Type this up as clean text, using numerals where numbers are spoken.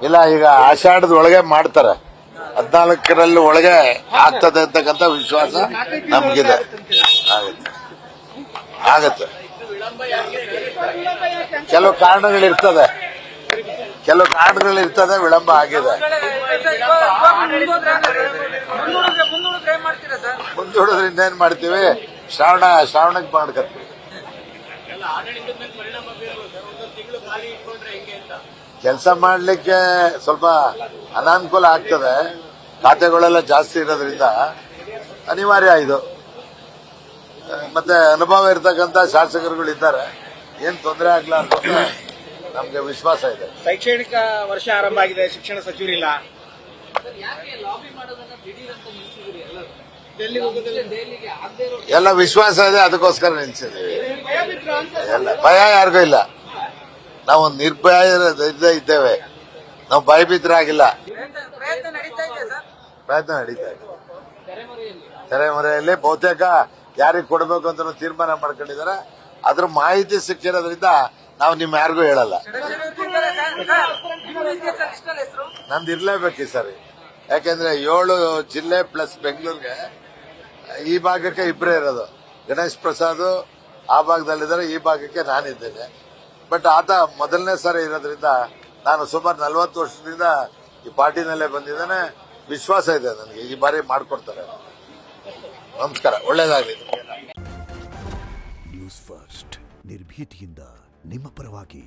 ಇಲ್ಲ, ಈಗ ಆಷಾಢದ ಒಳಗೆ ಮಾಡ್ತಾರೆ, 14ರಲ್ಲಿ ಒಳಗೆ ಆಗ್ತದೆ ಅಂತಕ್ಕಂಥ ವಿಶ್ವಾಸ ನಮ್ಗಿದೆ. ಆಗತ್ತೆ. ಕೆಲವು ಕಾರಣಗಳಿರ್ತದೆ, ವಿಳಂಬ ಆಗಿದೆ. ಮುಂದೂಡೋದ್ರಿಂದ ಏನ್ ಮಾಡ್ತೀವಿ, ಶ್ರಾವಣಕ್ಕೆ ಮಾಡ್ಕತ್ತೀವಿ. ಕೆಲಸ ಮಾಡ್ಲಿಕ್ಕೆ ಸ್ವಲ್ಪ ಅನಾನುಕೂಲ ಆಗ್ತದೆ, ಖಾತೆಗಳೆಲ್ಲ ಜಾಸ್ತಿ ಇರೋದ್ರಿಂದ ಅನಿವಾರ್ಯ ಇದು. ಮತ್ತೆ ಅನುಭವ ಇರತಕ್ಕಂತ ಶಾಸಕರುಗಳು ಇದ್ದಾರೆ, ಏನ್ ತೊಂದರೆ ಆಗ್ಲ ಅಂತ ನಮ್ಗೆ ವಿಶ್ವಾಸ ಇದೆ. ಶೈಕ್ಷಣಿಕ ವರ್ಷ ಆರಂಭ ಆಗಿದೆ, ಶಿಕ್ಷಣ ಸಚಿವರಿಲ್ಲ. ಎಲ್ಲ ವಿಶ್ವಾಸ ಇದೆ, ಅದಕ್ಕೋಸ್ಕರ ನಿಲ್ಸಿದ್ದೀವಿ. ಎಲ್ಲ ಭಯ ಯಾರಿಗೂ ಇಲ್ಲ, ನಾವು ನಿರ್ಭಯ ಇದ್ದೇವೆ, ನಾವು ಭಯಭೀತರಾಗಿಲ್ಲ. ಪ್ರಯತ್ನ ನಡೀತಾ ಇದೆ. ತೆರೆಮರೆಯಲ್ಲಿ ಬಹುತೇಕ ಯಾರಿಗೆ ಕೊಡಬೇಕು ಅಂತ ತೀರ್ಮಾನ ಮಾಡ್ಕೊಂಡಿದ್ದಾರೆ. ಅದ್ರ ಮಾಹಿತಿ ಸಿಕ್ಕಿರೋದ್ರಿಂದ ನಾವು ನಿಮ್ ಯಾರಿಗೂ ಹೇಳಲ್ಲ. ನಂದು ಇರ್ಲೇಬೇಕು ಈ ಸರಿ, ಯಾಕೆಂದ್ರೆ 7 ಜಿಲ್ಲೆ ಪ್ಲಸ್ ಬೆಂಗಳೂರಿಗೆ ಈ ಭಾಗಕ್ಕೆ ಇಬ್ಬರೇ ಇರೋದು. ಗಣೇಶ್ ಪ್ರಸಾದ್ ಆ ಭಾಗದಲ್ಲಿದ್ದಾರೆ, ಈ ಭಾಗಕ್ಕೆ ನಾನಿದ್ದೇನೆ. ಬಟ್ ಆತ ಮೊದಲನೇ ಸಾರಿ ಇರೋದ್ರಿಂದ ನಾನು ಸುಮಾರು 40 ವರ್ಷದಿಂದ ಈ ಪಾರ್ಟಿನಲ್ಲೇ ಬಂದಿದ್ದೇನೆ. ವಿಶ್ವಾಸ ಇದೆ ನನಗೆ, ಈ ಬಾರಿ ಮಾಡ್ಕೊಡ್ತಾರೆ. ನಮಸ್ಕಾರ, ಒಳ್ಳೇದಾಗಲಿ. ನ್ಯೂಸ್ ಫಸ್ಟ್, ನಿರ್ಭೀತಿಯಿಂದ ನಿಮ್ಮ ಪರವಾಗಿ.